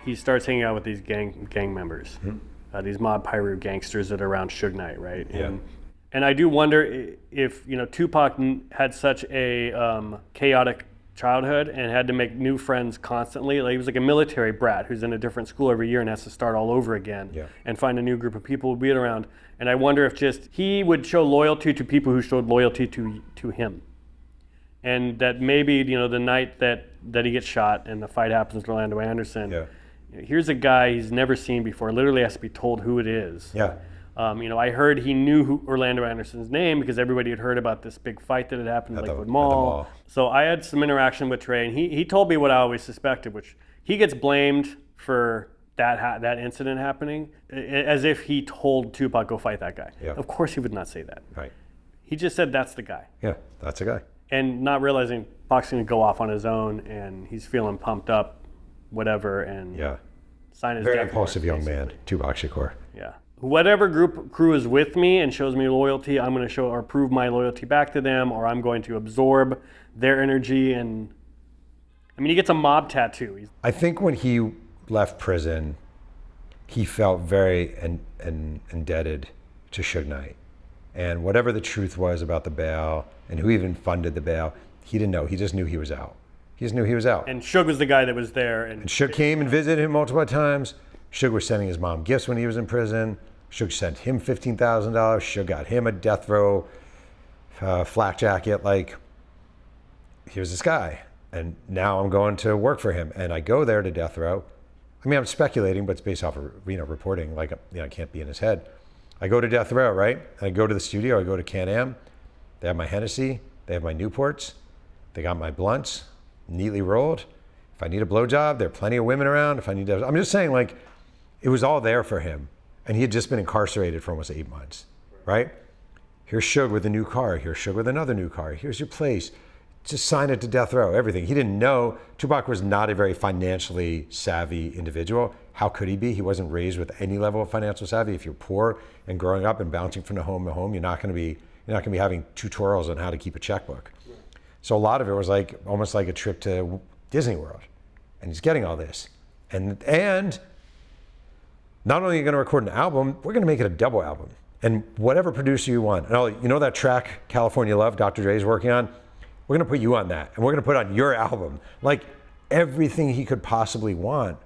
he starts hanging out with these gang members, these mob pyro gangsters that are around Suge Knight, right? And I do wonder if Tupac had such a chaotic childhood and had to make new friends constantly. Like he was like a military brat who's in a different school every year and has to start all over again and find a new group of people to be around. And I wonder if just he would show loyalty to people who showed loyalty to him. And that maybe, the night that he gets shot and the fight happens with Orlando Anderson, here's a guy he's never seen before, literally has to be told who it is. I heard he knew who Orlando Anderson's name because everybody had heard about this big fight that had happened at Lakewood Mall. So I had some interaction with Trey, and he told me what I always suspected, which he gets blamed for that incident happening as if he told Tupac, go fight that guy. Of course he would not say that. Right. He just said, that's the guy. Yeah, that's the guy. And not realizing Pac's going to go off on his own, and he's feeling pumped up, whatever, and sign his very death impulsive warrant, young man, Tupac Shakur. Yeah. Whatever crew is with me and shows me loyalty, I'm going to show or prove my loyalty back to them, or I'm going to absorb their energy. And I mean, he gets a mob tattoo. I think when he left prison, he felt very indebted to Suge Knight. And whatever the truth was about the bail and who even funded the bail, he didn't know. He just knew he was out. He just knew he was out. And Suge was the guy that was there. And Suge came and visited him multiple times. Suge was sending his mom gifts when he was in prison. Suge sent him $15,000. Suge got him a death row flak jacket. Like, here's this guy. And now I'm going to work for him. And I go there to death row. I mean, I'm speculating, but it's based off of reporting. Like, I can't be in his head. I go to death row, right? And I go to the studio. I go to Can-Am. They have my Hennessy. They have my Newports. They got my blunts, neatly rolled. If I need a blowjob, there are plenty of women around. If I need to, I'm just saying, like, it was all there for him. And he had just been incarcerated for almost 8 months, right? Here's Suge with a new car. Here's Suge with another new car. Here's your place. Just sign it to death row, everything. He didn't know. Tupac was not a very financially savvy individual. How could he be? He wasn't raised with any level of financial savvy. If you're poor and growing up and bouncing from home to home, you're not going to be having tutorials on how to keep a checkbook. So a lot of it was like almost like a trip to Disney World. And he's getting all this. And not only are you going to record an album, we're going to make it a double album. And whatever producer you want. And you know that track, California Love, Dr. Dre's working on? We're going to put you on that. And we're going to put on your album. Like, everything he could possibly want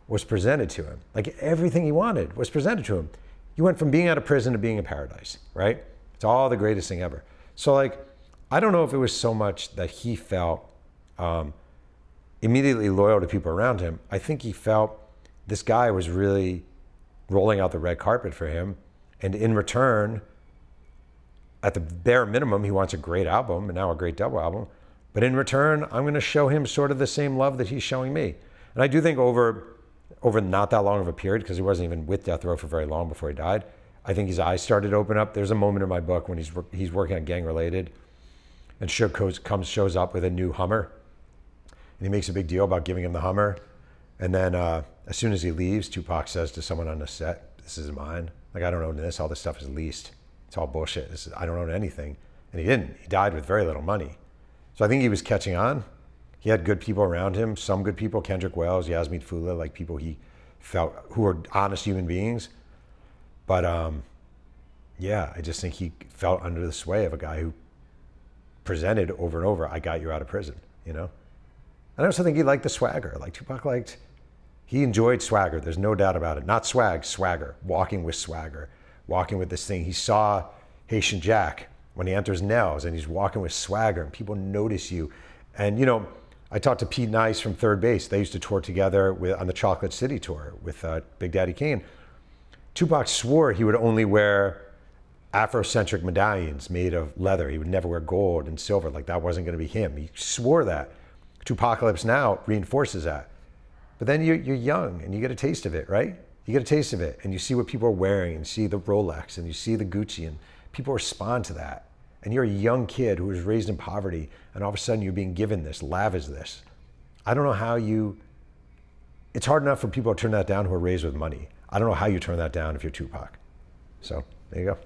was presented to him. Like, everything he wanted was presented to him. You went from being out of prison to being in paradise, right? It's all the greatest thing ever. So, like, I don't know if it was so much that he felt immediately loyal to people around him. I think he felt this guy was really rolling out the red carpet for him. And in return, at the bare minimum, he wants a great album and now a great double album. But in return, I'm going to show him sort of the same love that he's showing me. And I do think over not that long of a period, because he wasn't even with Death Row for very long before he died, I think his eyes started to open up. There's a moment in my book when he's working on Gang Related, and Suge shows up with a new Hummer, and he makes a big deal about giving him the Hummer. And then as soon as he leaves, Tupac says to someone on the set, "This is mine. Like, I don't own this. All this stuff is leased. It's all bullshit. I don't own anything." And he didn't. He died with very little money. So I think he was catching on. He had good people around him, some good people, Kendrick Wells, Yasmin Fula, like people he felt who were honest human beings. But yeah, I just think he felt under the sway of a guy who presented over and over, "I got you out of prison," you know? And I also think he liked the swagger. Like, Tupac he enjoyed swagger. There's no doubt about it. Not swag, swagger, walking with swagger, walking with this thing. He saw Haitian Jack when he enters Nels and he's walking with swagger and people notice you. And, I talked to Pete Nice from Third Base. They used to tour together on the Chocolate City tour with Big Daddy Kane. Tupac swore he would only wear Afrocentric medallions made of leather. He would never wear gold and silver. Like, that wasn't going to be him. He swore that. Tupacalypse Now reinforces that. But then you're young and you get a taste of it, right? You get a taste of it and you see what people are wearing and see the Rolex and you see the Gucci and people respond to that. And you're a young kid who was raised in poverty and all of a sudden you're being given this, lavish this. I don't know how it's hard enough for people to turn that down who are raised with money. I don't know how you turn that down if you're Tupac. So there you go.